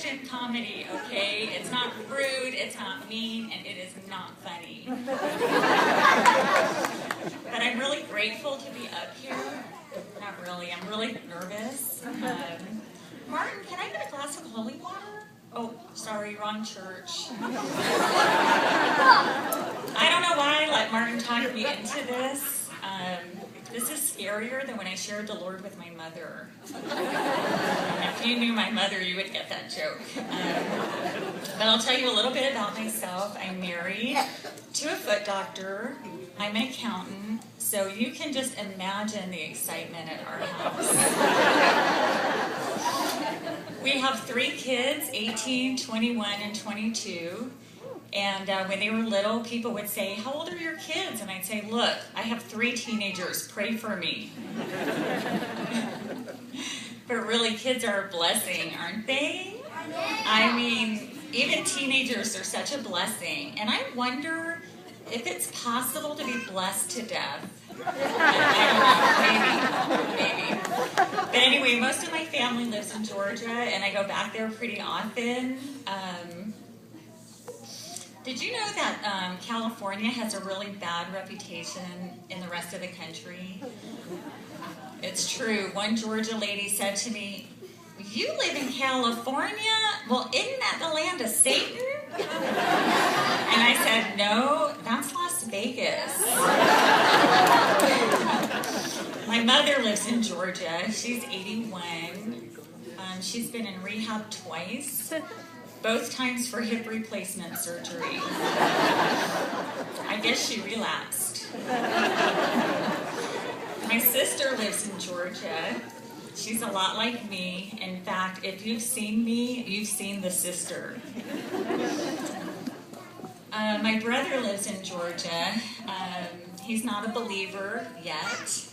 Christian comedy, okay? It's not rude, it's not mean, and it is not funny. But I'm really grateful to be up here. Not really, I'm really nervous. Martin, can I get a glass of holy water? Oh, sorry, wrong church. I don't know why I let Martin talk me into this. This is scarier than when I shared the Lord with my mother. If you knew my mother, you would get that joke. But I'll tell you a little bit about myself. I'm married to a foot doctor. I'm an accountant, so you can just imagine the excitement at our house. We have 3 kids, 18, 21, and 22. And when they were little, people would say, "How old are your kids?" And I'd say, "Look, I have 3 teenagers. Pray for me." But really, kids are a blessing, aren't they? I mean, even teenagers are such a blessing. And I wonder if it's possible to be blessed to death. I don't know, maybe. But anyway, most of my family lives in Georgia, and I go back there pretty often. Did you know that California has a really bad reputation in the rest of the country? It's true. One Georgia lady said to me, "You live in California? Well, isn't that the land of Satan?" And I said, "No, that's Las Vegas." My mother lives in Georgia. She's 81. She's been in rehab twice. Both times for hip replacement surgery. I guess she relapsed. My sister lives in Georgia. She's a lot like me. In fact, if you've seen me, you've seen the sister. My brother lives in Georgia. He's not a believer yet.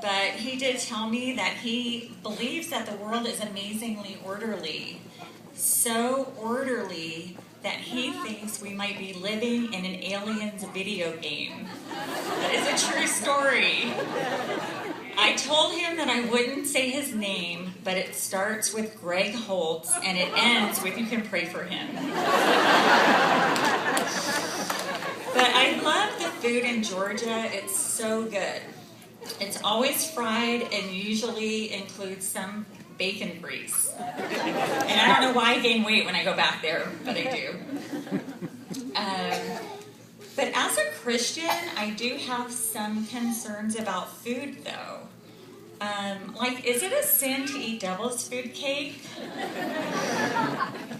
But he did tell me that he believes that the world is amazingly orderly. So orderly that he thinks we might be living in an aliens video game. That is a true story. I told him that I wouldn't say his name, but it starts with Greg Holtz and it ends with "you can pray for him." But I love the food in Georgia. It's so good. It's always fried and usually includes some bacon grease. And I don't know why I gain weight when I go back there, but I do. But as a Christian, I do have some concerns about food, though. Is it a sin to eat devil's food cake?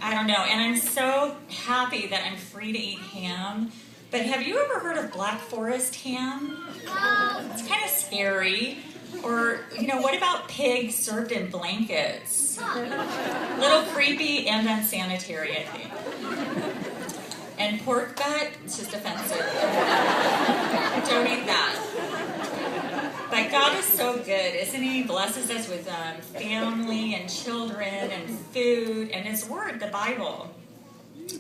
I don't know. And I'm so happy that I'm free to eat ham. But have you ever heard of Black Forest ham? It's kind of scary. Or, what about pigs served in blankets? A little creepy and unsanitary, I think. And pork butt, it's just offensive. Don't eat that. But God is so good, isn't He? He blesses us with family and children and food and His Word, the Bible.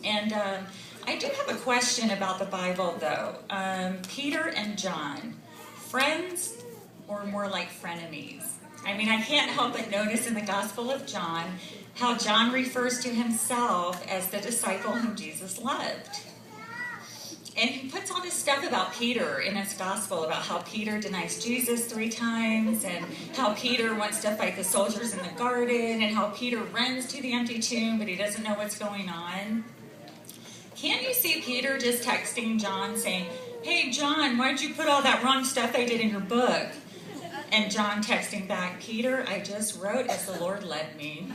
And I do have a question about the Bible, though. Peter and John, friends or more like frenemies? I mean, I can't help but notice in the Gospel of John how John refers to himself as the disciple whom Jesus loved. And he puts all this stuff about Peter in his Gospel, about how Peter denies Jesus 3 times, and how Peter wants to fight the soldiers in the garden, and how Peter runs to the empty tomb, but he doesn't know what's going on. Can't you see Peter just texting John saying, "Hey, John, why'd you put all that wrong stuff I did in your book?" And John texting back, "Peter, I just wrote as the Lord led me."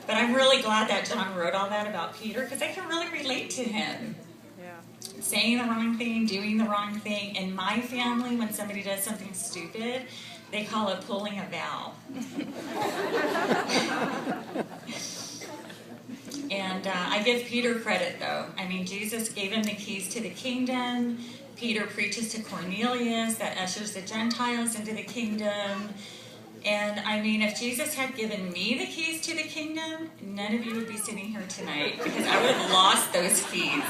But I'm really glad that John wrote all that about Peter because I can really relate to him. Yeah. Saying the wrong thing, doing the wrong thing. In my family, when somebody does something stupid, they call it pulling a Val. And I give Peter credit, though. I mean, Jesus gave him the keys to the kingdom. Peter preaches to Cornelius that ushers the Gentiles into the kingdom. And I mean, if Jesus had given me the keys to the kingdom, none of you would be sitting here tonight because I would have lost those keys.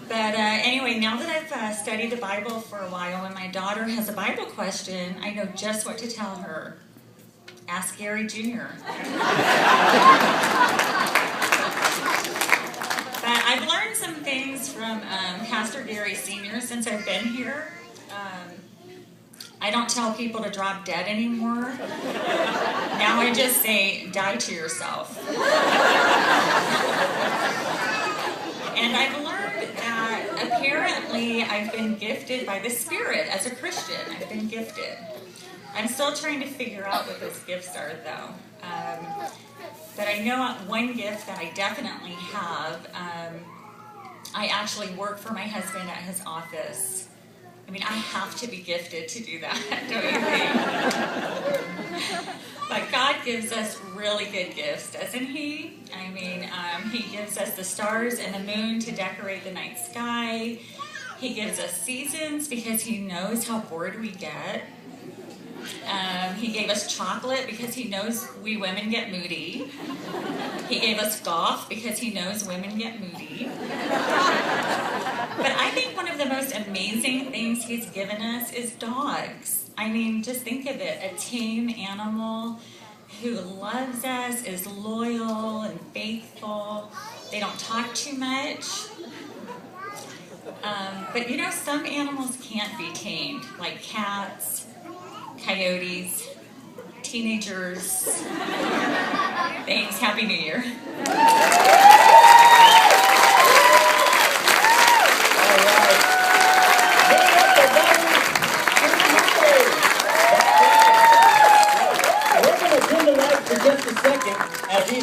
But anyway, now that I've studied the Bible for a while and my daughter has a Bible question, I know just what to tell her. Ask Gary Jr. But I've learned some things from Pastor Gary Sr. since I've been here. I don't tell people to drop dead anymore. Now I just say, die to yourself. And I've learned that apparently I've been gifted by the Spirit as a Christian. I've been gifted. I'm still trying to figure out what those gifts are, though. But I know one gift that I definitely have. I actually work for my husband at his office. I mean, I have to be gifted to do that, don't you think? But God gives us really good gifts, doesn't He? I mean, He gives us the stars and the moon to decorate the night sky. He gives us seasons because He knows how bored we get. He gave us chocolate because He knows we women get moody. He gave us golf because He knows women get moody. But I think one of the most amazing things He's given us is dogs. I mean, just think of it, a tame animal who loves us, is loyal and faithful. They don't talk too much. But you know, some animals can't be tamed, like cats, coyotes, teenagers. Thanks, Happy New Year.